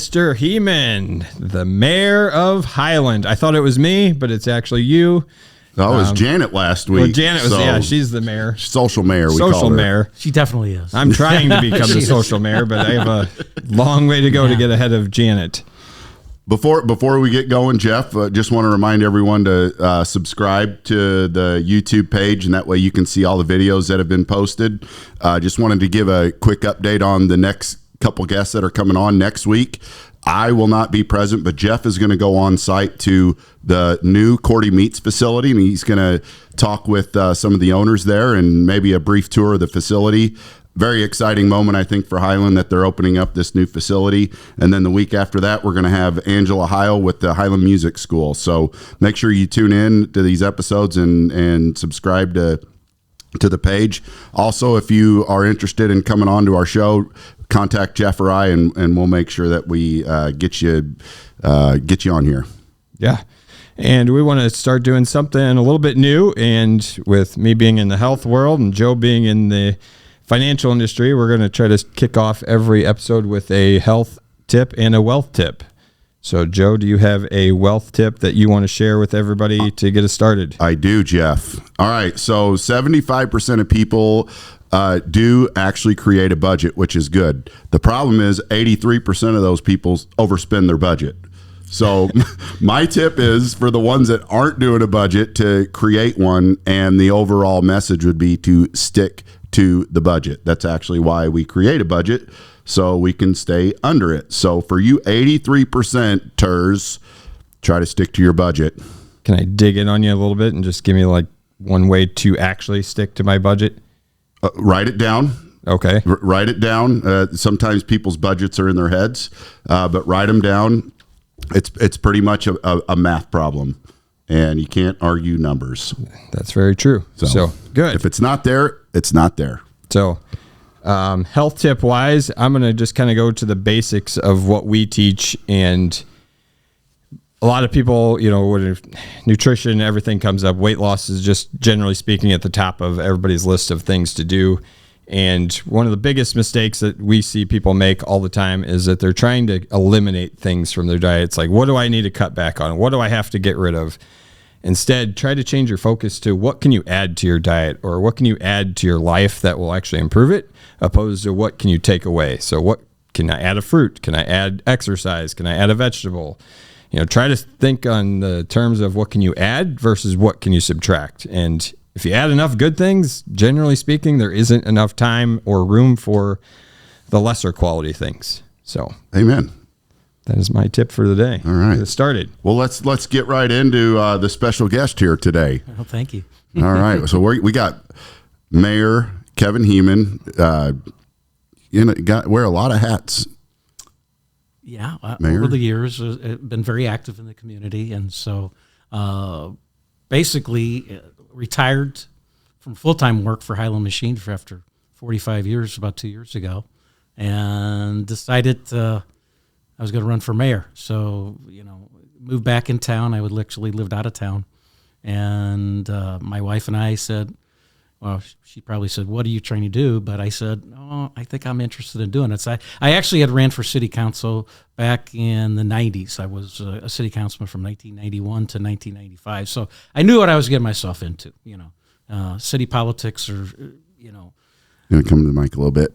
Mr. Heeman, the Mayor of Highland. I thought it was me, but it's actually you. Oh, it was Janet last week. Well, Janet was, she's the mayor. Social mayor, we social call her. Mayor. She definitely is. I'm trying to become the social mayor, but I have a long way to go to get ahead of Janet. Before we get going, Jeff, just want to remind everyone to subscribe to the YouTube page, and that way you can see all the videos that have been posted. Just wanted to give a quick update on the next couple guests that are coming on next week. I will not be present, but Jeff is going to go on site to the new Cordy Meats facility, and he's going to talk with some of the owners there and maybe a brief tour of the facility. Very exciting moment, I think, for Highland that they're opening up this new facility. And then the week after that, we're going to have Angela Heil with the Highland Music School. So make sure you tune in to these episodes and subscribe to the page. Also, if you are interested in coming on to our show, contact Jeff or I, and we'll make sure that we get you on here. Yeah. And we want to start doing something a little bit new. And with me being in the health world and Joe being in the financial industry, we're going to try to kick off every episode with a health tip and a wealth tip. So, Joe, do you have a wealth tip that you want to share with everybody to get us started? I do, Jeff. All right. So 75% of people do actually create a budget, which is good. The problem is 83% of those people overspend their budget. So my tip is for the ones that aren't doing a budget to create one, and the overall message would be to stick to the budget. That's actually why we create a budget, so we can stay under it. So for you 83%ers, try to stick to your budget. Can I dig in on you a little bit and just give me like one way to actually stick to my budget? Write it down. Okay. Write it down. Sometimes people's budgets are in their heads, but write them down. It's pretty much a math problem, and you can't argue numbers. That's very true. So good. If it's not there, it's not there. So health tip wise, I'm going to just kind of go to the basics of what we teach. And a lot of people, when nutrition, everything comes up. Weight loss is just generally speaking at the top of everybody's list of things to do. And one of the biggest mistakes that we see people make all the time is that they're trying to eliminate things from their diet. It's like, what do I need to cut back on? What do I have to get rid of? Instead, try to change your focus to what can you add to your diet, or what can you add to your life that will actually improve it, opposed to what can you take away. So what can I add a fruit? Can I add exercise? Can I add a vegetable? Try to think on the terms of what can you add versus what can you subtract. And if you add enough good things, generally speaking, there isn't enough time or room for the lesser quality things. So, amen. That is my tip for the day. All right. Get started. Well, let's get right into the special guest here today. Oh, thank you. All right. So we got Mayor Kevin Heeman. Wear a lot of hats. Yeah. Mayor? Over the years, been very active in the community. And so basically retired from full-time work for Highland Machine after 45 years, about 2 years ago, and decided I was going to run for mayor. So, moved back in town. I would literally lived out of town. And my wife and I said, well, she probably said, what are you trying to do? But I said, oh, I think I'm interested in doing it. So I actually had ran for city council back in the 90s. I was a city councilman from 1991 to 1995. So I knew what I was getting myself into, city politics or, You want to come to the mic a little bit?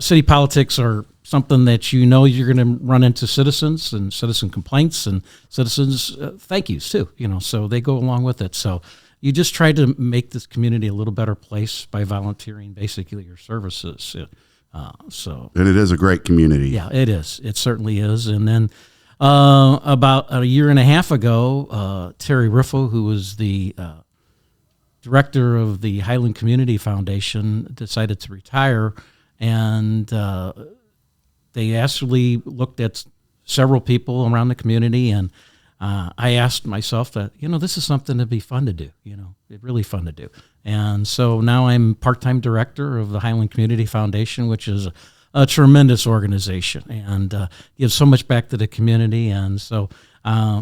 City politics are something that you're going to run into citizens and citizen complaints and citizens thank yous too, so they go along with it. So you just try to make this community a little better place by volunteering basically your services. And it is a great community. Yeah, it is. It certainly is. And then about a year and a half ago, Terry Riffle, who was the director of the Highland Community Foundation, decided to retire, and they actually looked at several people around the community, and I asked myself that, this is something that'd be fun to do, it's really fun to do. And so now I'm part-time director of the Highland Community Foundation, which is a tremendous organization and gives so much back to the community. And so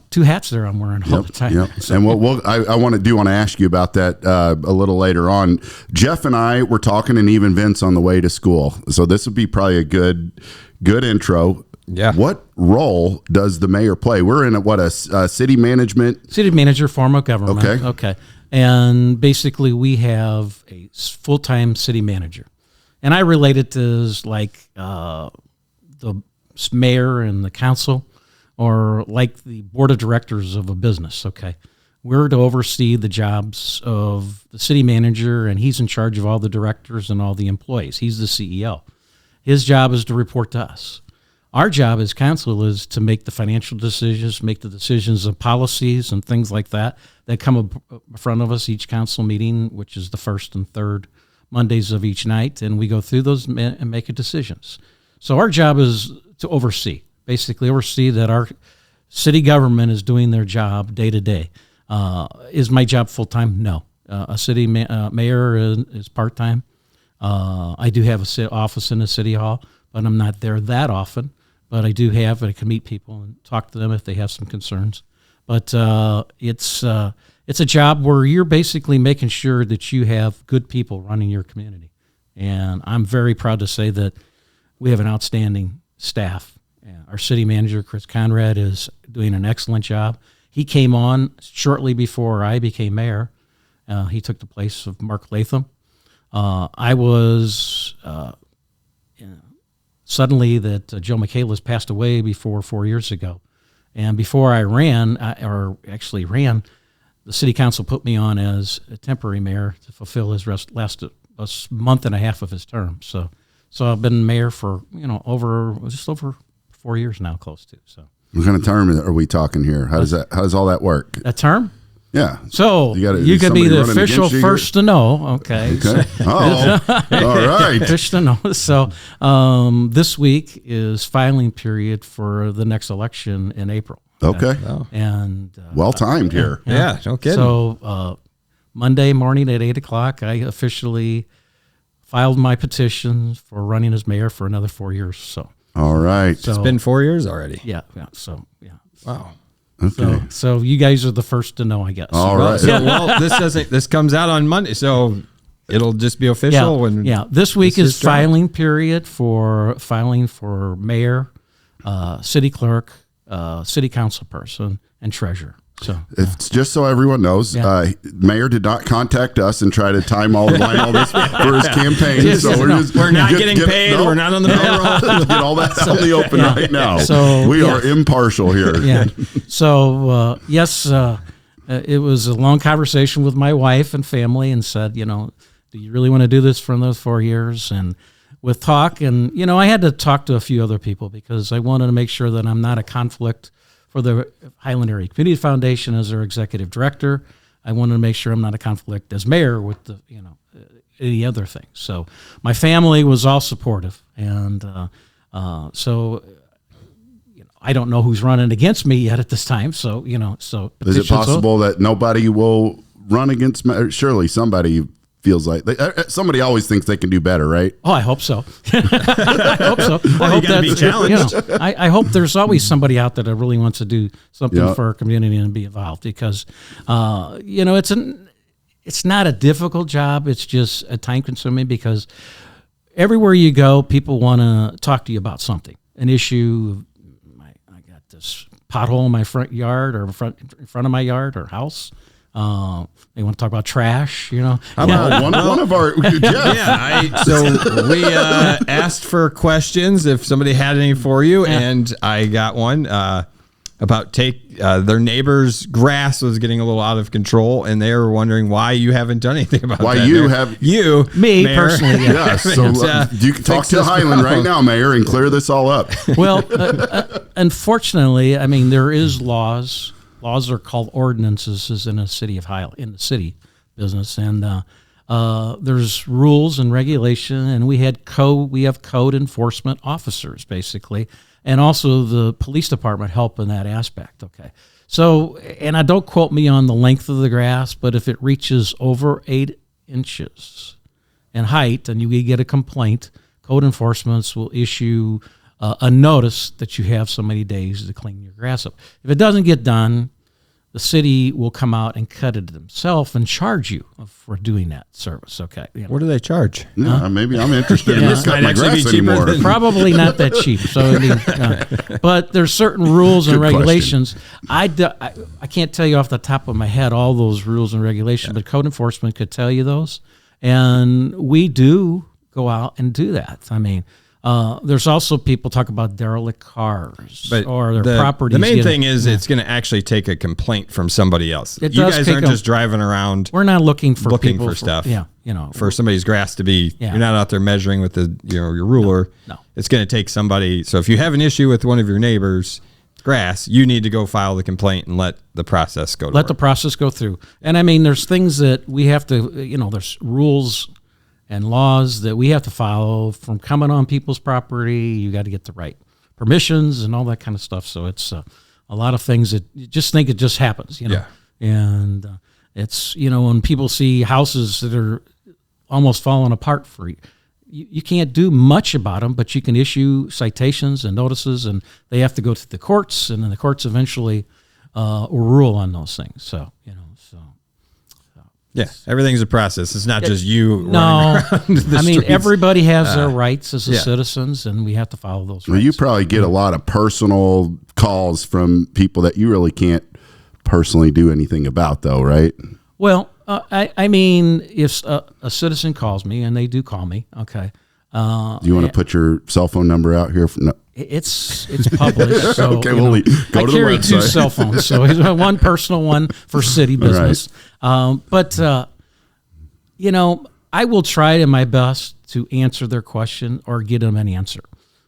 two hats there I'm wearing all the time. Yep. So. And I want to ask you about that a little later on. Jeff and I were talking, and even Vince on the way to school. So this would be probably a good Good intro. Yeah. What role does the mayor play? We're in a city management. City manager, form of government. Okay. Okay. And basically, we have a full-time city manager. And I relate it to as like the mayor and the council, or like the board of directors of a business. Okay. We're to oversee the jobs of the city manager, and he's in charge of all the directors and all the employees. He's the CEO. His job is to report to us. Our job as council is to make the financial decisions, make the decisions of policies and things like that come up in front of us each council meeting, which is the first and third Mondays of each night, and we go through those and make decisions. So our job is to oversee, basically oversee that our city government is doing their job day to day. Is my job full-time? No. A city mayor is part-time. I do have an office in the city hall, but I'm not there that often. But I do have, I can meet people and talk to them if they have some concerns. But it's a job where you're basically making sure that you have good people running your community. And I'm very proud to say that we have an outstanding staff. Our city manager, Chris Conrad, is doing an excellent job. He came on shortly before I became mayor. He took the place of Mark Latham. I was suddenly that Joe Michaelis passed away before 4 years ago. And before I ran, the city council put me on as a temporary mayor to fulfill his last month and a half of his term. So I've been mayor for just over 4 years now, close to. So what kind of term are we talking here? How does all that work? a term. Yeah. So you could be the official first to know. Okay. Okay. Oh, all right. First to know. So this week is filing period for the next election in April. Okay. And well timed here. Yeah, no kidding. So Monday morning at 8:00, I officially filed my petition for running as mayor for another 4 years. So. All right. So, it's been 4 years already. Yeah. So yeah. Wow. Okay. So you guys are the first to know, I guess. All right. So, this comes out on Monday, so it'll just be official when. Yeah. This week this is is done. filing period for filing for mayor, city clerk, city council person, and treasurer. So It's just so everyone knows, Mayor did not contact us and try to line all this for his campaign. We're not getting paid. We're not on the payroll. Get all that out in the open right now. So, we are impartial here. yeah. So yes, it was a long conversation with my wife and family, and said, do you really want to do this for those 4 years? And with talk, and I had to talk to a few other people because I wanted to make sure that I'm not a conflict for the Highland Area Community Foundation as their executive director. I wanted to make sure I'm not a conflict as mayor with the any other things. So my family was all supportive, and so I don't know who's running against me yet at this time. So so is it possible that nobody will run against? Surely somebody feels like somebody always thinks they can do better, right? Oh, I hope so. I hope so. I hope gotta be challenged. I hope there's always somebody out there that really wants to do something for our community and be involved, because it's not a difficult job. It's just a time consuming, because everywhere you go, people want to talk to you about something, an issue. I got this pothole in my front yard, or in front of my yard or house. They want to talk about trash, How about one of our so we asked for questions if somebody had any for you, and I got one about their neighbor's grass was getting a little out of control, and they were wondering why you haven't done anything about why that. Me Mayor. personally. Yeah, so you can talk to Highland right now, Mayor, and clear this all up. Well, unfortunately, I mean, there is laws. Laws are called ordinances in a city of Highland, in the city business, and there's rules and regulation, and we have code enforcement officers basically, and also the police department help in that aspect. Okay, so, and I don't quote me on the length of the grass, but if it reaches over 8 inches in height and you get a complaint, code enforcement will issue a notice that you have so many days to clean your grass up. If it doesn't get done, the city will come out and cut it themselves and charge you for doing that service. Okay. You know. What do they charge? Yeah, maybe I'm interested in Yeah. not cutting my Might actually be grass cheaper anymore. than- Probably not that cheap. So, I mean, but there's certain rules and Good question. regulations. I can't tell you off the top of my head all those rules and regulations, but code enforcement could tell you those. And we do go out and do that. I mean, there's also people talk about derelict cars or their properties. The main thing is it's going to actually take a complaint from somebody else. It You does guys take aren't just driving around We're not looking for people stuff. Yeah, you know, for somebody's grass to be. Yeah. You're not out there measuring with your ruler. No. It's going to take somebody. So if you have an issue with one of your neighbors' grass, you need to go file the complaint and let the process go. Let the process go through. And I mean, there's things that we have to, there's rules and laws that we have to follow from coming on people's property. You got to get the right permissions and all that kind of stuff. So it's a lot of things that you just think it just happens, Yeah. And it's, when people see houses that are almost falling apart for you can't do much about them, but you can issue citations and notices, and they have to go to the courts, and then the courts eventually will rule on those things. So, Yeah, everything's a process. It's not just you. No, running around the I mean, streets. everybody has their rights as yeah. citizens, and we have to follow those rights. Well, you probably get a lot of personal calls from people that you really can't personally do anything about, though, right? Well, I mean, if a citizen calls me, and they do call me, okay. Do you want to put your cell phone number out here? No. It's published. So, Okay, well, go I to the carry two website. cell phones, so it's one personal, one for city business. But I will try my best to answer their question or get them an answer.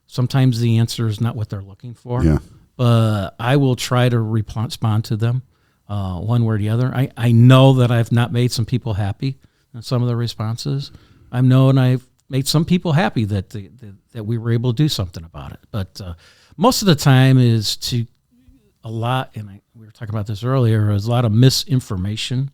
Sometimes the answer is not what they're looking for. Yeah. But I will try to respond to them one way or the other. I know that I've not made some people happy in some of the responses. I've known I've made some people happy that that we were able to do something about it. But most of the time is we were talking about this earlier, is a lot of misinformation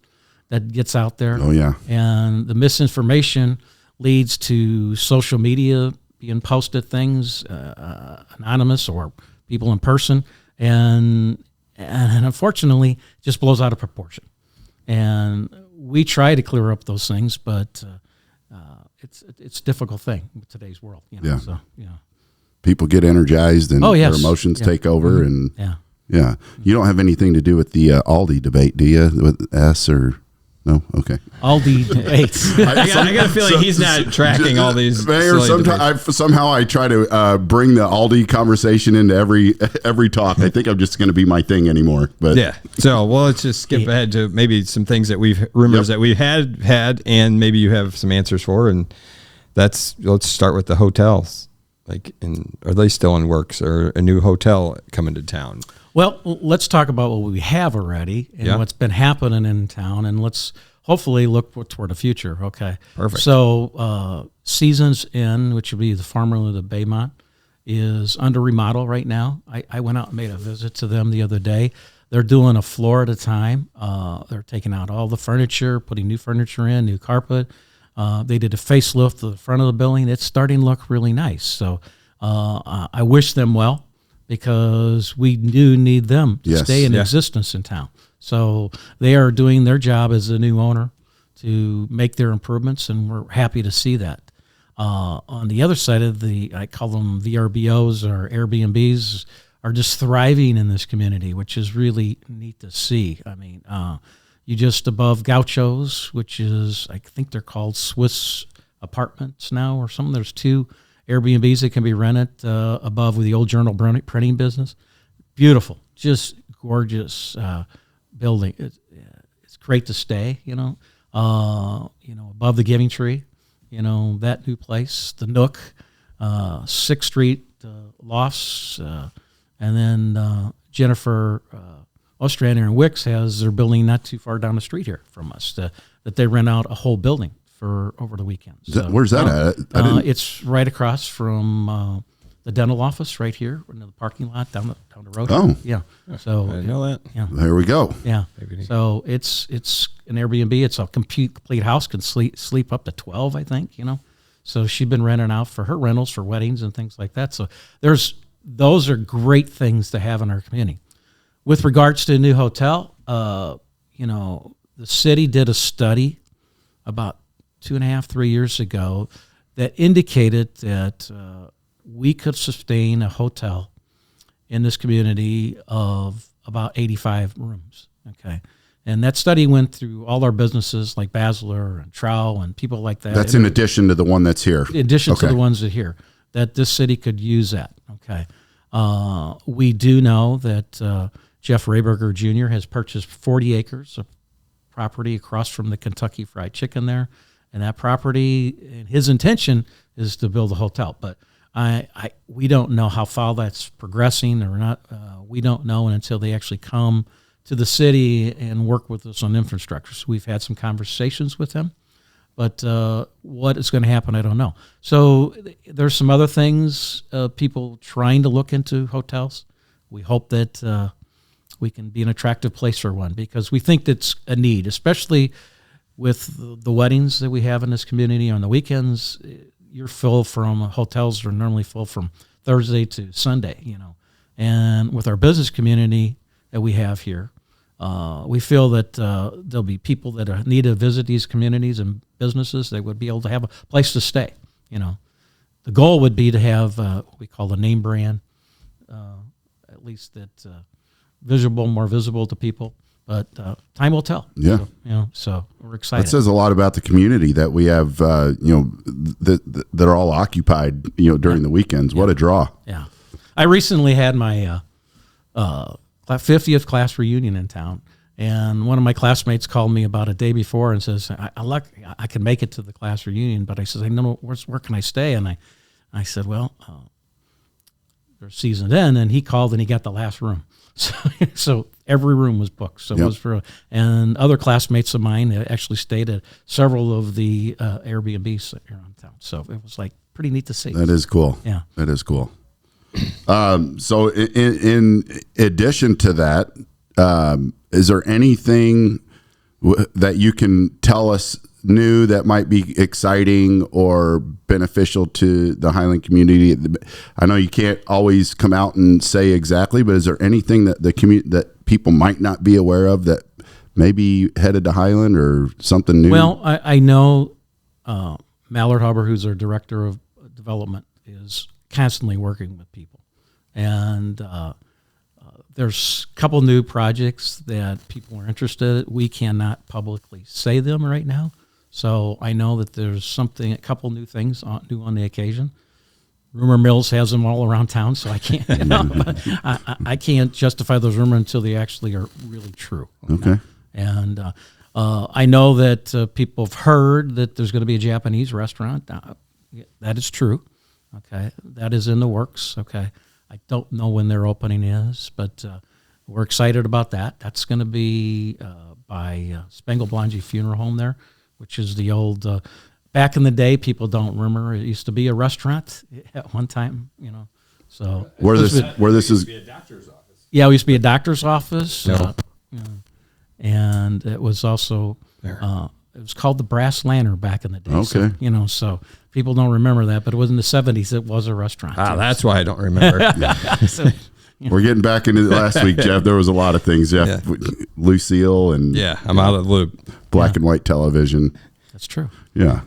that gets out there. Oh, yeah. And the misinformation leads to social media being posted things, anonymous or people in person, and unfortunately just blows out of proportion. And we try to clear up those things, but it's a difficult thing in today's world. Yeah. So, People get energized and yes. their emotions Yeah. take over. And yeah. yeah, you don't have anything to do with the Aldi debate, do you? With S or no? Okay. Aldi debates. I got a feeling he's not tracking all these. Mayor, silly debates. I try to bring the Aldi conversation into every talk. I think I'm just going to be my thing anymore. But Yeah. So, let's just skip ahead to maybe some things that rumors that we had, and maybe you have some answers for. And let's start with the hotels. Are they still in works, or a new hotel coming to town? Well, let's talk about what we have already and what's been happening in town, and let's hopefully look toward the future. Okay. Perfect. So, Seasons Inn, which would be the formerly the Baymont, is under remodel right now. I went out and made a visit to them the other day. They're doing a floor at a time. They're taking out all the furniture, putting new furniture in, new carpet. They did a facelift to the front of the building. It's starting to look really nice. So I wish them well, because we do need them to stay in existence in town. So they are doing their job as a new owner to make their improvements, and we're happy to see that. On the other side of I call them VRBOs or Airbnbs, are just thriving in this community, which is really neat to see. I mean, you just above Gaucho's, which is, I think they're called Swiss Apartments now or something. There's 2 Airbnbs that can be rented above with the old journal printing business. Beautiful, just gorgeous building. It's great to stay, above the Giving Tree, that new place, the Nook, 6th Street lofts, and then Jennifer Ostrander and Wicks has their building not too far down the street here from us that they rent out a whole building for over the weekend. So, where's that at? It's right across from the dental office right here in the parking lot down the road. Oh. Yeah. So I didn't know that. Yeah. There we go. Yeah. So it's an Airbnb. It's a complete house, can sleep up to 12, I think, So she's been renting out for her rentals for weddings and things like that. So those are great things to have in our community. With regards to a new hotel, the city did a study about 2.5, 3 years ago that indicated that we could sustain a hotel in this community of about 85 rooms. Okay. And that study went through all our businesses like Basler and Trow and people like that. That's in addition to the one that's here. In addition to the ones that here, that this city could use that. Okay. We do know that Jeff Rayberger Jr. has purchased 40 acres of property across from the Kentucky Fried Chicken there. And that property, and his intention is to build a hotel. But we don't know how far that's progressing or not. We don't know until they actually come to the city and work with us on infrastructure. So we've had some conversations with them, but what is going to happen, I don't know. So there's some other things, people trying to look into hotels. We hope that we can be an attractive place for one, because we think that's a need, especially with the weddings that we have in this community on the weekends. You're full from hotels are normally full from Thursday to Sunday, and with our business community that we have here, we feel that there'll be people that need to visit these communities and businesses that would be able to have a place to stay. The goal would be to have what we call the name brand, at least that more visible to people. But time will tell. Yeah. So we're excited. That says a lot about the community that we have, that are all occupied, during the weekends. What a draw. Yeah. I recently had my 50th class reunion in town, and one of my classmates called me about a day before and says, I can make it to the class reunion, but I said, I know, where can I stay? And I said, well, they're seasoned in, and he called and he got the last room. So every room was booked. So it was and other classmates of mine actually stayed at several of the Airbnbs around town. So it was like pretty neat to see. That is cool. Yeah. That is cool. So in addition to that, is there anything that you can tell us new that might be exciting or beneficial to the Highland community? I know you can't always come out and say exactly, but is there anything that that people might not be aware of that may be headed to Highland or something new? Well, I know Mallard Huber, who's our director of development, is constantly working with people, and there's a couple new projects that people are interested in. We cannot publicly say them right now. So I know that there's a couple new things new on the occasion. Rumor Mills has them all around town, so I can't, I can't justify those rumors until they actually are really true. Okay. And I know that people have heard that there's going to be a Japanese restaurant. That is true. Okay, that is in the works. Okay, I don't know when their opening is, but we're excited about that. That's going to be by Spengel Blonji Funeral Home there, which is the old, back in the day, people don't remember, it used to be a restaurant at one time, so. Where this is. Be a doctor's office. Yeah, it used to be a doctor's office. And it was also, it was called the Brass Lantern back in the day. Okay. So, so people don't remember that, but it was in the 70s, it was a restaurant. That's why I don't remember. So, We're getting back into last week, Jeff. There was a lot of things, Jeff. Yeah. Lucille and I'm out of the loop. Black and white television. that's true. Yeah.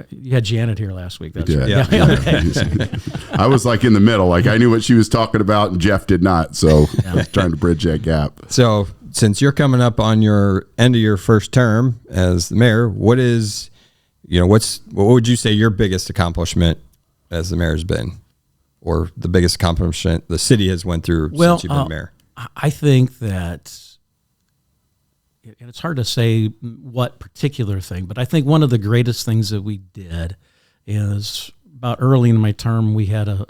You had Janet here last week. That's Yeah. right. Yeah. I was like in the middle. Like I knew what she was talking about and Jeff did not. So I was trying to bridge that gap. So since you're coming up on your end of your first term as the mayor, what would you say your biggest accomplishment as the mayor's been? Or the biggest accomplishment the city has went through since you've been mayor? I think that, and it's hard to say what particular thing, but I think one of the greatest things that we did is about early in my term, we had an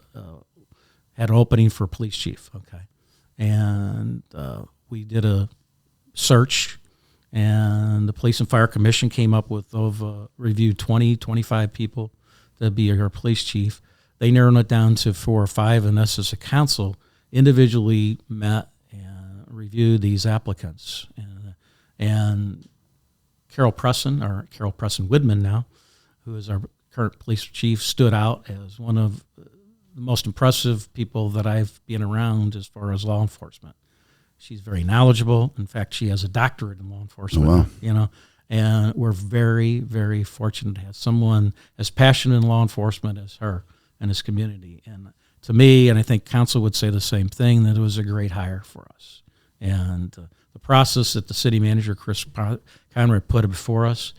opening for police chief. Okay. And we did a search, and the Police and Fire Commission came up with, reviewed 25 people to be our police chief. They narrowed it down to 4 or 5, and us as a council individually met and reviewed these applicants. And Carol Presson Widman now, who is our current police chief, stood out as one of the most impressive people that I've been around as far as law enforcement. She's very knowledgeable. In fact, she has a doctorate in law enforcement. Oh, wow. You know, and we're very, very fortunate to have someone as passionate in law enforcement as her in this community. And to me, and I think council would say the same thing, that it was a great hire for us. And the process that the city manager, Chris Conrad, put before us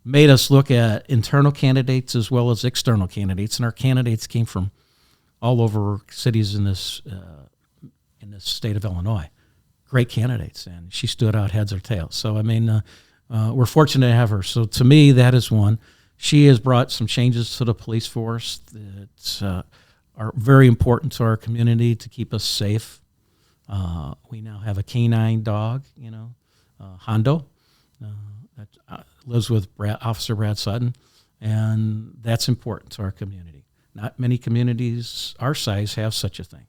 made us look at internal candidates as well as external candidates. And our candidates came from all over cities in this state of Illinois. Great candidates, and she stood out heads or tails. So, I mean, we're fortunate to have her. So, to me, that is one. She has brought some changes to the police force that are very important to our community to keep us safe. We now have a canine dog, Hondo, that lives with Officer Brad Sutton, and that's important to our community. Not many communities our size have such a thing,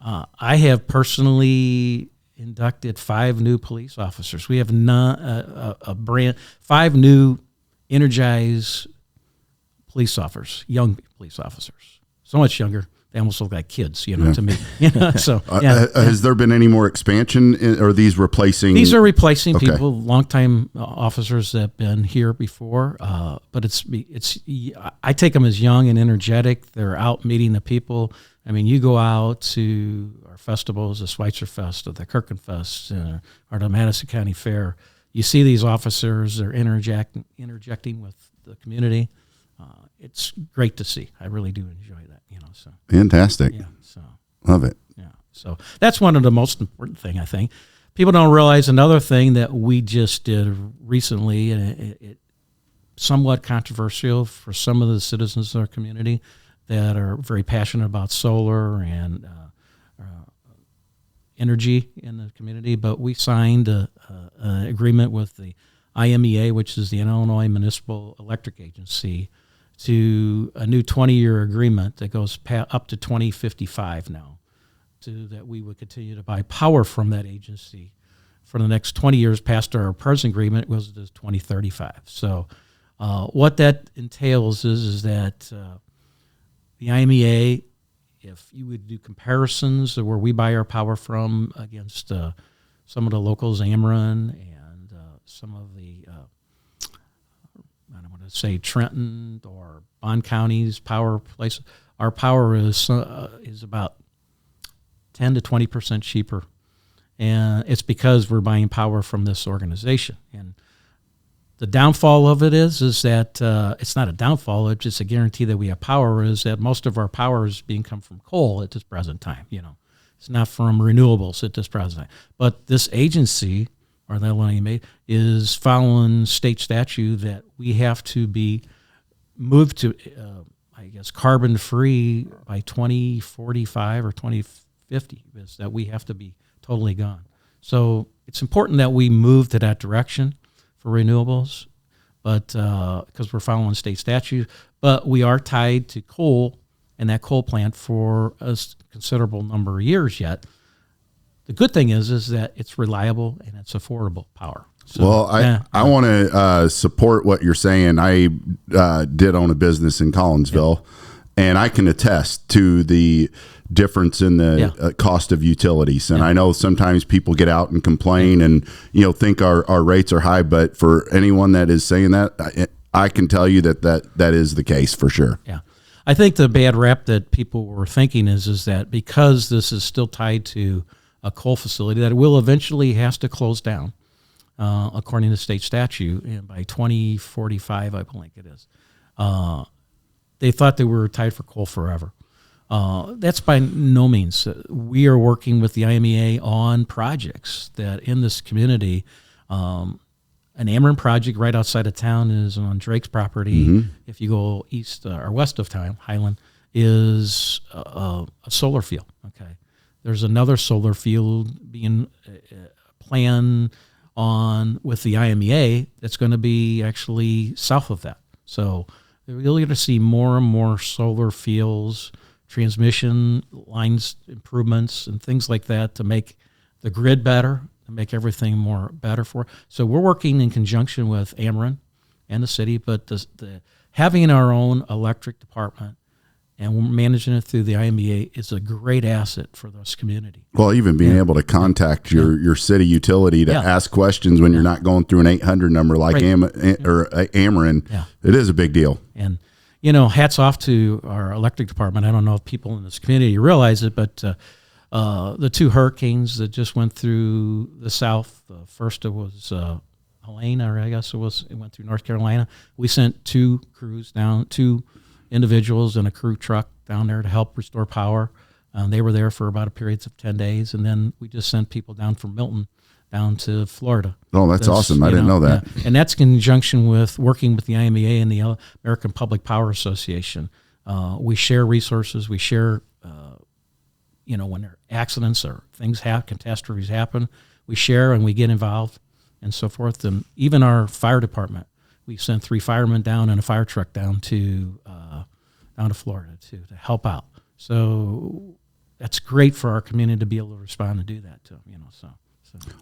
I have personally inducted 5 new police officers. We have 5 new energized police officers, young police officers. So much younger, they almost look like kids, to me. So, has there been any more expansion, or are these replacing? These are replacing people, longtime officers that have been here before. But I take them as young and energetic. They're out meeting the people. I mean, you go out to our festivals, the Schweitzer Fest, or the Kirkenfest, or the Madison County Fair. You see these officers; they're interjecting with the community. It's great to see. I really do enjoy that. So fantastic. Yeah. So love it. Yeah. So that's one of the most important thing, I think. People don't realize another thing that we just did recently, and it somewhat controversial for some of the citizens of our community that are very passionate about solar and energy in the community. But we signed an agreement with the IMEA, which is the Illinois Municipal Electric Agency, to a new 20-year agreement that goes up to 2055 now, that we would continue to buy power from that agency for the next 20 years past our present agreement goes to 2035. So what that entails is that the IMEA, if you would do comparisons of where we buy our power from against some of the locals, Ameren, and some of the I don't want to say Trenton or Bond County's power place. Our power is about 10 to 20% cheaper, and it's because we're buying power from this organization. And the downfall of it is that it's not a downfall; it's just a guarantee that we have power. Is that most of our power is being come from coal at this present time? It's not from renewables at this present time. But this agency, or the LNMA, is following state statute that we have to be moved to, carbon-free by 2045 or 2050, is that we have to be totally gone. So it's important that we move to that direction for renewables, but because we're following state statute, but we are tied to coal and that coal plant for a considerable number of years yet. The good thing is that it's reliable and it's affordable power. So, well, I want to support what you're saying. I did own a business in Collinsville, and I can attest to the difference in the cost of utilities. And I know sometimes people get out and complain and think our rates are high, but for anyone that is saying that, I can tell you that is the case for sure. Yeah. I think the bad rap that people were thinking is that because this is still tied to a coal facility, that it will eventually has to close down, according to state statute, and by 2045, I believe it is. They thought they were tied for coal forever. That's by no means. We are working with the IMEA on projects that in this community. An Ameren project right outside of town is on Drake's property. Mm-hmm. If you go east or west of town, Highland is a solar field. Okay, there's another solar field being planned on with the IMEA that's going to be actually south of that. So we're really going to see more and more solar fields, transmission lines improvements, and things like that to make the grid better, to make everything more better for. So we're working in conjunction with Ameren and the city, but the having our own electric department and we're managing it through the IMEA is a great asset for this community. Well, even being able to contact your city utility to ask questions when you're not going through an 800 number like Ameren, it is a big deal. And, hats off to our electric department. I don't know if people in this community realize it, but the 2 hurricanes that just went through the South, first it was Helene, or I guess it went through North Carolina. We sent 2 crews down, 2 individuals in a crew truck down there to help restore power. They were there for about a period of 10 days, and then we just sent people down from Milton down to Florida. Oh, that's awesome. I didn't know that. Yeah. And that's in conjunction with working with the IMEA and the American Public Power Association. We share resources. We share, when there are accidents or catastrophes happen, we share and we get involved and so forth. And even our fire department, we sent 3 firemen down and a fire truck down to Florida to help out. So that's great for our community to be able to respond and do that to them. So.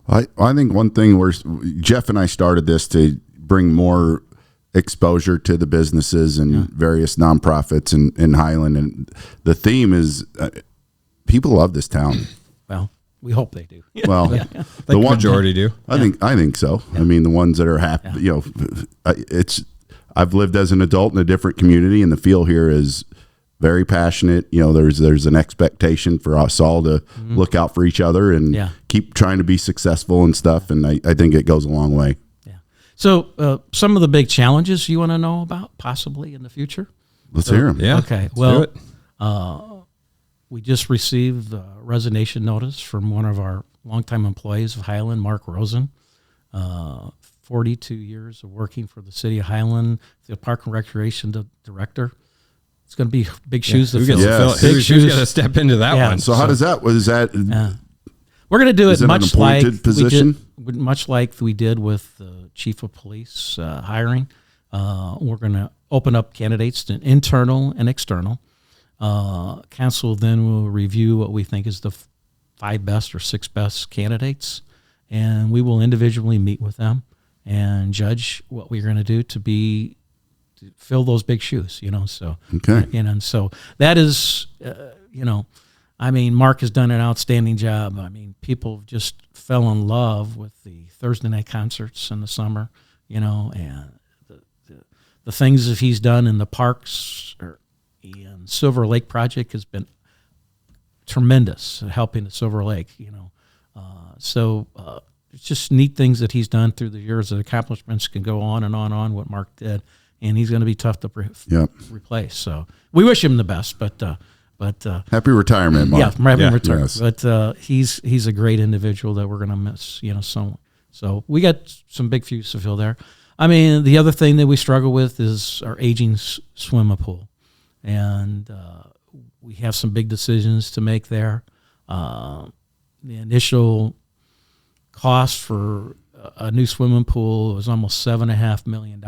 I think one thing where Jeff and I started this to bring more exposure to the businesses and various nonprofits in Highland, and the theme is people love this town. Well, we hope they do. Well, the majority do. I think so. Yeah. I mean, the ones that are happy, I've lived as an adult in a different community, and the feel here is very passionate. There's an expectation for us all to look out for each other and keep trying to be successful and stuff. And I think it goes a long way. Yeah. So some of the big challenges you want to know about possibly in the future? Let's hear them. Yeah. Okay. Well, we just received a resignation notice from one of our longtime employees of Highland, Mark Rosen. 42 years of working for the city of Highland, the Park and Recreation Director. It's going to be big shoes to fill. Who's going to step into that one? So how does that? Was that? We're going to do it much like we did with the chief of police hiring. We're going to open up candidates to internal and external. Council then will review what we think is the 5 best or 6 best candidates, and we will individually meet with them and judge what we're going to do to fill those big shoes, so, okay. And so that is, Mark has done an outstanding job. People just fell in love with the Thursday night concerts in the summer, and the things that he's done in the parks and Silver Lake project has been tremendous at helping the Silver Lake, so it's just neat things that he's done through the years. The accomplishments can go on and on what Mark did. And he's going to be tough to replace. So we wish him the best, but happy retirement, Mark. Yeah, happy retirement. Yes. But he's a great individual that we're going to miss. So we got some big shoes to fill there. The other thing that we struggle with is our aging swimming pool, and we have some big decisions to make there. The initial cost for a new swimming pool was almost $7.5 million.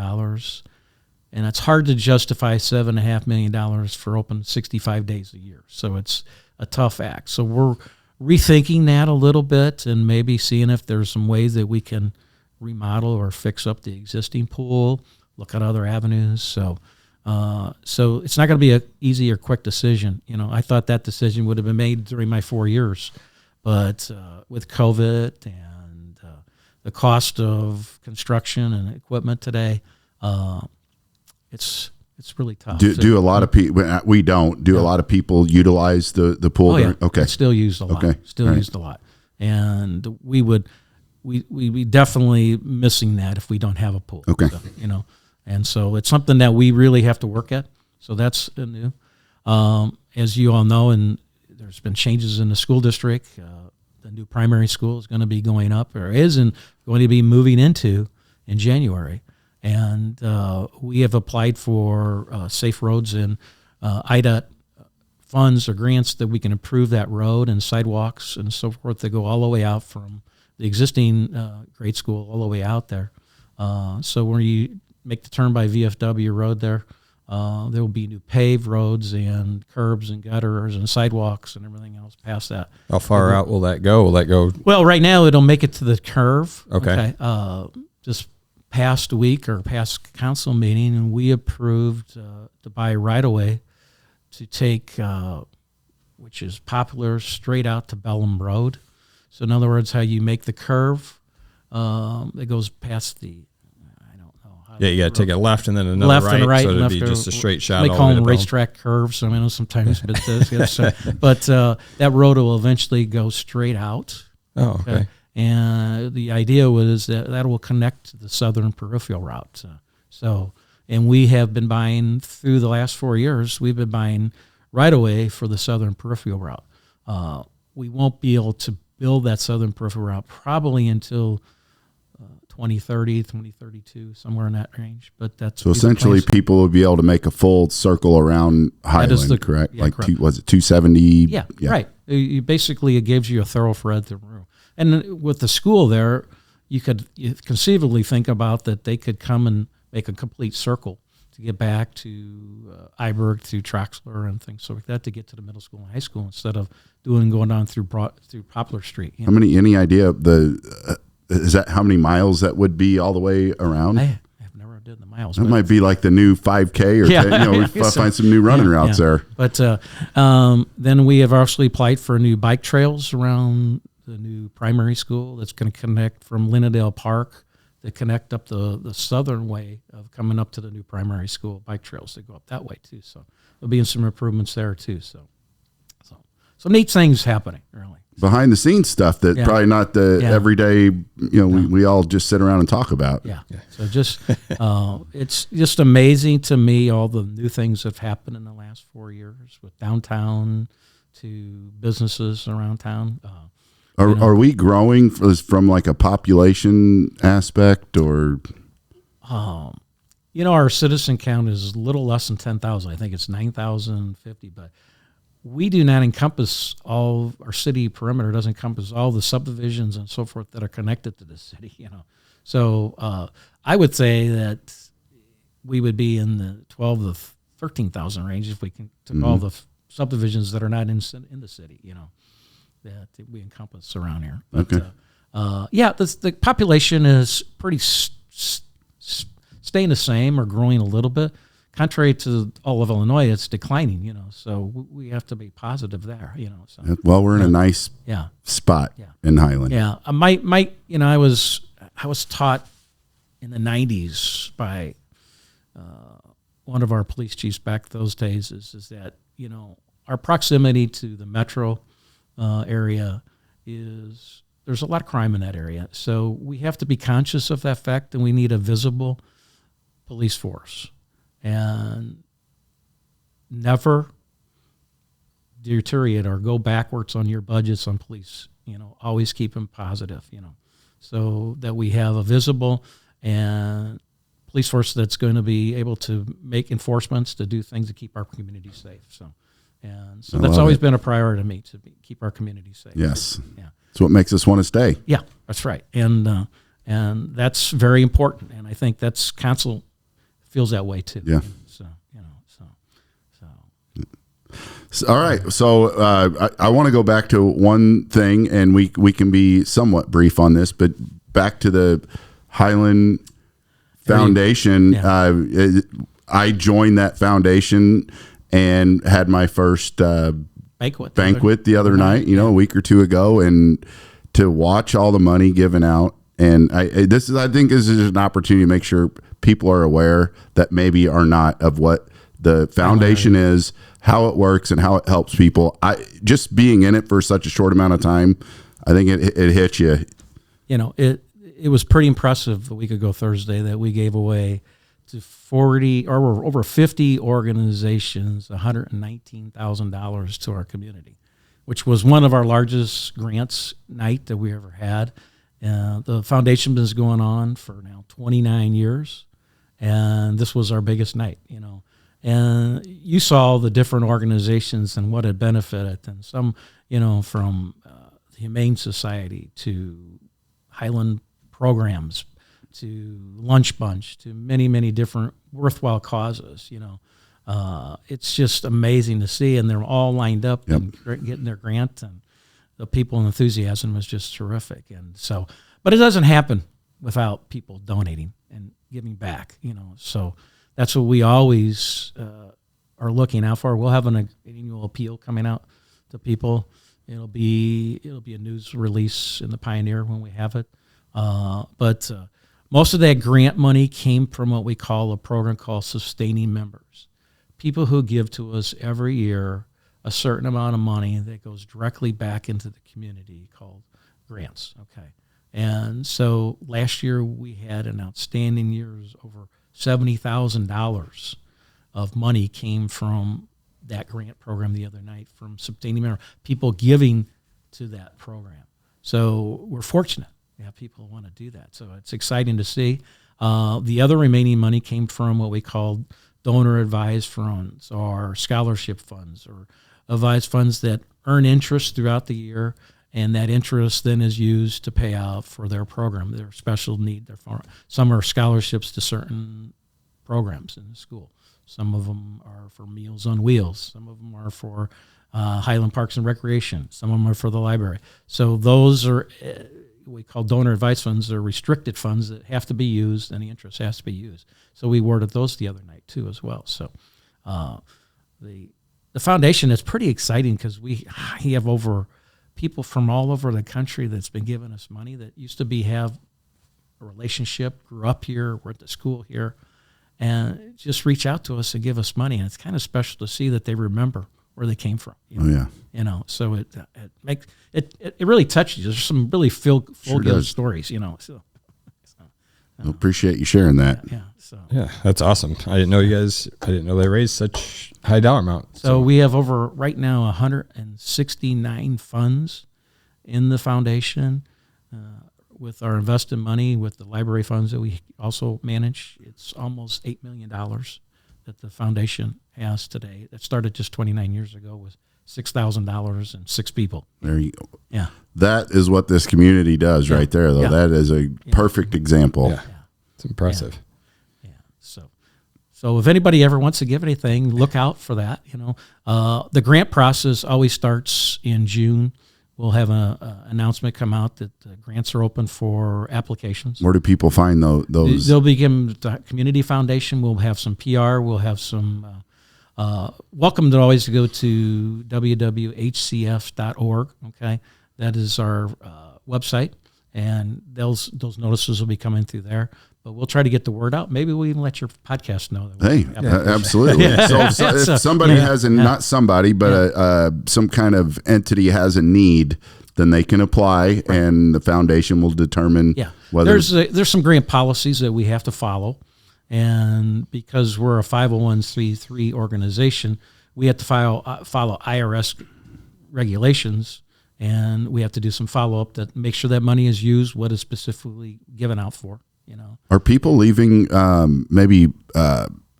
And it's hard to justify $7.5 million for open 65 days a year. So it's a tough act. So we're rethinking that a little bit and maybe seeing if there's some ways that we can remodel or fix up the existing pool, look at other avenues. So it's not going to be an easy or quick decision. I thought that decision would have been made during my 4 years. But with COVID and the cost of construction and equipment today, it's really tough. Do a lot of people? We don't. Do a lot of people utilize the pool? Oh, yeah. Okay. It's still used a lot. Okay. Still used a lot. And we definitely missing that if we don't have a pool. Okay. So, and so it's something that we really have to work at. So that's new. As you all know, and there's been changes in the school district. The new primary school is going to be going up, or going to be moving into in January. And we have applied for safe roads and IDOT funds or grants that we can improve that road and sidewalks and so forth that go all the way out from the existing grade school all the way out there. So when you make the turn by VFW Road there will be new paved roads and curbs and gutters and sidewalks and everything else past that. How far out will that go? Will that go? Well, right now it'll make it to the curve. Okay. Just past week or past council meeting, and we approved to buy right away to take, which is popular, straight out to Bellum Road. So in other words, how you make the curve that goes past the, I don't know. How Yeah, you got to take a left and then another left right, and right, so and it'd left be or- just a straight shot. They all call the way them to Bellum. racetrack curves. I know sometimes it does. Yes, so, but that road will eventually go straight out. Oh, okay. And the idea was that will connect to the southern peripheral route. And we have been buying through the last 4 years. We've been buying right away for the southern peripheral route. We won't be able to build that southern peripheral route probably until 2030, 2032, somewhere in that range. But that's So essentially, people would be able to make a full circle around Highland, correct? Yeah, like correct. was it 270? Yeah, right. Basically, it gives you a thoroughfare through. And with the school there, you conceivably think about that they could come and make a complete circle to get back to Iberg, through Troxler and things like that to get to the middle school and high school instead of going down through Poplar Street. You know? Any idea of is that how many miles that would be all the way around? I have never did the miles. That might be like the new 5K or 10, we find some new running routes there. But then we have obviously applied for new bike trails around the new primary school that's going to connect from Linnedale Park to connect up the southern way of coming up to the new primary school. Bike trails that go up that way too. So there'll be some improvements there too. So some neat things happening really. Behind the scenes stuff that probably not the everyday, we all just sit around and talk about. Yeah. So just, it's just amazing to me, all the new things that have happened in the last 4 years with downtown to businesses around town. Are we growing from like a population aspect or? Our citizen count is a little less than 10,000. I think it's 9,050, but we do not encompass all our city perimeter. Doesn't encompass all the subdivisions and so forth that are connected to the city. So I would say that we would be in the 12 to 13,000 range if we can took all the subdivisions that are not in the city. That we encompass around here. But, okay. The population is pretty staying the same or growing a little bit. Contrary to all of Illinois, it's declining, so we have to be positive there, So. Well, we're in a nice spot in Highland. Yeah. I was taught in the 90s by one of our police chiefs back those days is that, our proximity to the metro area there's a lot of crime in that area. So we have to be conscious of that fact, and we need a visible police force. And never deteriorate or go backwards on your budgets on police. Always keep them positive, so that we have a visible and police force that's going to be able to make enforcements to do things to keep our community safe. So that's always been a priority to me, to keep our community safe. Yes. Yeah. It's what makes us want to stay. Yeah, that's right. And that's very important. And I think that's council feels that way too. Yeah. So. All right. So I want to go back to one thing, and we can be somewhat brief on this, but back to the Highland Foundation. Yeah. I joined that foundation and had my first banquet the other night, a week or two ago, and to watch all the money given out. And I think this is an opportunity to make sure people are aware that maybe are not of what the foundation is, how it works, and how it helps people. Just being in it for such a short amount of time, I think it hits you. It was pretty impressive a week ago Thursday that we gave away to 40 or over 50 organizations $119,000 to our community, which was one of our largest grants night that we ever had. The foundation has been going on for now 29 years, and this was our biggest night, And you saw the different organizations and what it benefited, and some, from the Humane Society to Highland programs to Lunch Bunch to many, many different worthwhile causes, It's just amazing to see, and they're all lined up and getting their grant, and the people and enthusiasm was just terrific. And so, but it doesn't happen without people donating and giving back, So that's what we always are looking out for. We'll have an annual appeal coming out to people. It'll be a news release in the Pioneer when we have it. But most of that grant money came from what we call a program called Sustaining Members. People who give to us every year a certain amount of money that goes directly back into the community called grants. Okay. And so last year we had an outstanding year. Over $70,000 of money came from that grant program the other night from Sustaining Members, people giving to that program. So we're fortunate. Yeah, people want to do that. So it's exciting to see. The other remaining money came from what we call donor advised funds or scholarship funds or advised funds that earn interest throughout the year, and that interest then is used to pay out for their program, their special need. Some are scholarships to certain programs in the school. Some of them are for Meals on Wheels. Some of them are for Highland Parks and Recreation. Some of them are for the library. So those are we call donor advice funds. They're restricted funds that have to be used, and the interest has to be used. So we awarded those the other night too as well. So the foundation is pretty exciting because we have over people from all over the country that's been giving us money that used to have a relationship, grew up here, went to school here, and just reach out to us and give us money. And it's kind of special to see that they remember where they came from. So it makes it really touches you. There's some really feel good stories, So I appreciate you sharing that. Yeah, that's awesome. I didn't know they raised such high dollar amount. So we have over right now 169 funds in the foundation. With our invested money, with the library funds that we also manage, it's almost $8 million that the foundation has today. That started just 29 years ago with $6,000 and 6 people. There you go. Yeah. That is what this community does right there, though. Yeah. That is a perfect example. Yeah. It's impressive. Yeah. So if anybody ever wants to give anything, look out for that. The grant process always starts in June. We'll have an announcement come out that the grants are open for applications. Where do people find those? They'll begin the Community Foundation. We'll have some PR. We'll have some welcome to always go to www.hcf.org. Okay, that is our website, and those notices will be coming through there. But we'll try to get the word out. Maybe we'll even let your podcast know. Absolutely. So if somebody has not somebody, but some kind of entity has a need, then they can apply, and the foundation will determine whether there's some grant policies that we have to follow, and because we're a 501c3 organization, we have to follow IRS regulations, and we have to do some follow up that make sure that money is used what is specifically given out for. Are people leaving maybe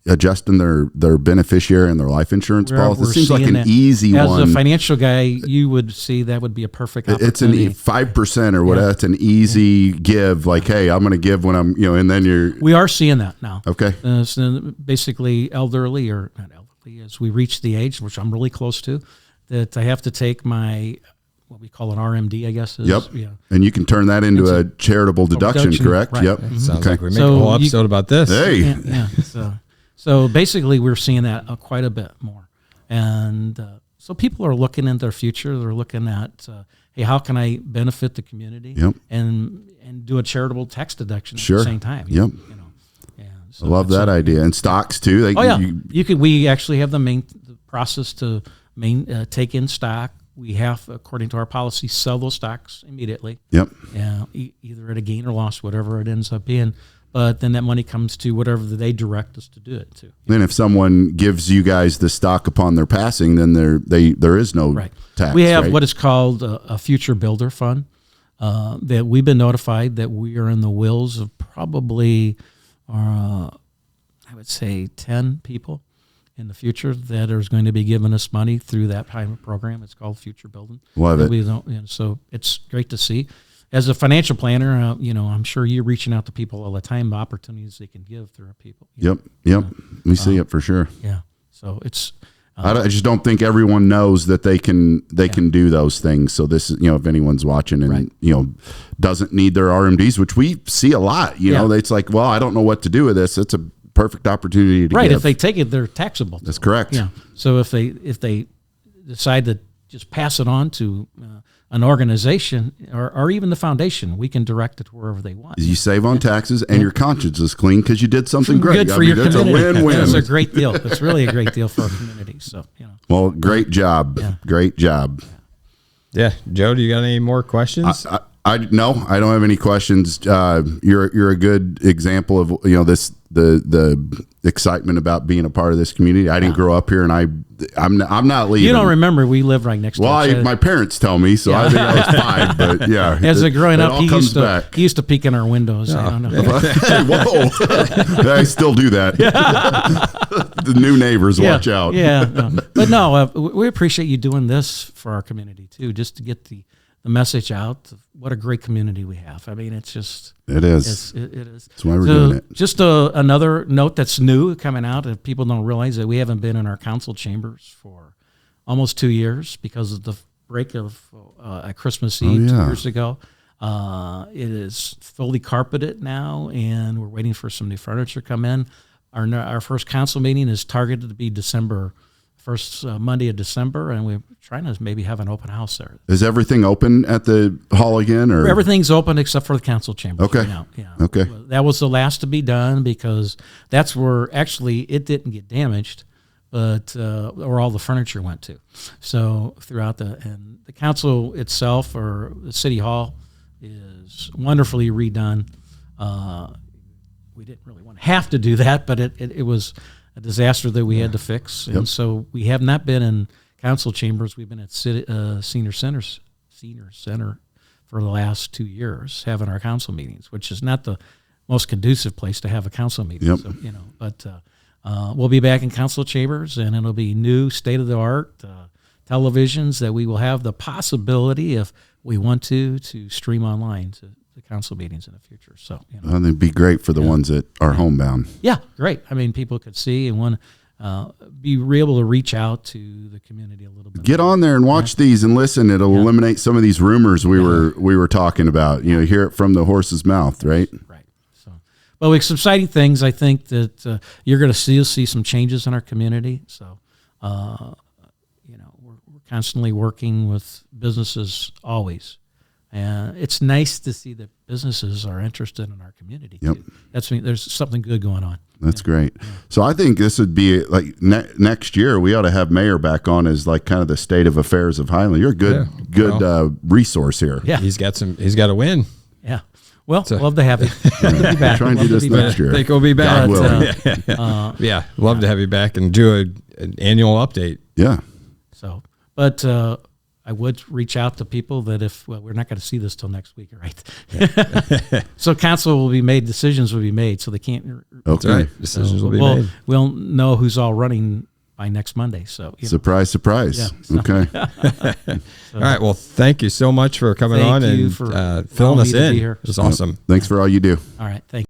adjusting their beneficiary and their life insurance policy? It seems like an easy one. As a financial guy, you would see that would be a perfect opportunity. It's 5% or whatever. It's an easy give. Like, hey, I'm going to give when I'm, and then we are seeing that now. Okay. So basically elderly or not elderly, as we reach the age, which I'm really close to, that I have to take my what we call an RMD, I guess. Yep. Yeah. And you can turn that into a charitable deduction, correct? Right. Yep. Sounds like we make a whole episode about this. Hey. Yeah. So basically, we're seeing that quite a bit more. And so people are looking into their future. They're looking at, hey, how can I benefit the community and do a charitable tax deduction at the same time? Yep. So I love that idea. And stocks, too. We actually have the process to take in stock. We have, according to our policy, sell those stocks immediately. Yep. Either at a gain or loss, whatever it ends up being. But then that money comes to whatever they direct us to do it to. Then if someone gives you guys the stock upon their passing, then there is no tax. We have what is called a future builder fund that we've been notified that we are in the wills of probably, I would say, 10 people in the future that is going to be giving us money through that kind of program. It's called Future Building. Love it. So it's great to see. As a financial planner, I'm sure you're reaching out to people all the time, the opportunities they can give through people. Yep. We see it for sure. Yeah. So it's. I just don't think everyone knows that they can do those things. So this is, if anyone's watching and doesn't need their RMDs, which we see a lot. It's like, well, I don't know what to do with this. It's a perfect opportunity to Right. give. If they take it, they're taxable. That's correct. Yeah. So if they decide to just pass it on to an organization or even the foundation, we can direct it wherever they want. You save on taxes, and your conscience is clean because you did something great. Good for your that's community. a win-win. It's a great deal. It's really a great deal for our community. So, Well, great job. Yeah. Great job. Yeah. Joe, do you got any more questions? No, I don't have any questions. You're a good example of the excitement about being a part of this community. I didn't grow up here, and I'm not leaving. You don't remember we live right next to each other. My parents tell me, so I think I was 5. But yeah, As a growing up, he back. used to peek in our windows. I don't know. Hey, whoa! I still do that. The new neighbors, watch out. Yeah, no. But no, we appreciate you doing this for our community too, just to get the message out. What a great community we have. I mean, it is. It is. That's why we're doing it. Just another note that's new coming out, if people don't realize that we haven't been in our council chambers for almost 2 years because of the break of at Christmas Eve 2 years ago. It is fully carpeted now, and we're waiting for some new furniture to come in. Our first council meeting is targeted to be first Monday of December, and we're trying to maybe have an open house there. Is everything open at the hall again, or everything's open except for the council chamber? Okay. Right now. Yeah. Okay. That was the last to be done because that's where actually it didn't get damaged, but where all the furniture went to. So throughout and the council itself or the city hall is wonderfully redone. We didn't really want to have to do that, but it was a disaster that we had to fix. And so we have not been in council chambers. We've been at senior center for the last 2 years having our council meetings, which is not the most conducive place to have a council meeting. Yep. So, but we'll be back in council chambers, and it'll be new state-of-the-art televisions that we will have the possibility, if we want to stream online to the council meetings in the future. So, it'd be great for the ones that are homebound. Yeah, great. I mean, people could see and want to be able to reach out to the community a little bit. Get on there and watch these and listen. It'll eliminate some of these rumors we were talking about. Hear it from the horse's mouth, right? Right. So, well, it's exciting things. I think that you're going to see some changes in our community. So, we're constantly working with businesses always. And it's nice to see that businesses are interested in our community too. There's something good going on. That's great. So I think this would be like next year we ought to have Mayor back on as like kind of the state of affairs of Highland. You're a good resource here. Yeah, he's got a win. Yeah. Well, love to have you. Be back. Try and do this next year. I think we'll be back. God willing. Love to have you back and do an annual update. Yeah. So, but I would reach out to people that we're not going to see this till next week, right? Yeah. So decisions will be made, so they can't. Okay. Right. Decisions will be made. We'll know who's all running by next Monday. So surprise. Yeah, so. Okay. All right. Well, thank you so much for coming on and filling us in. It was awesome. Thanks for all you do. All right. Thank you.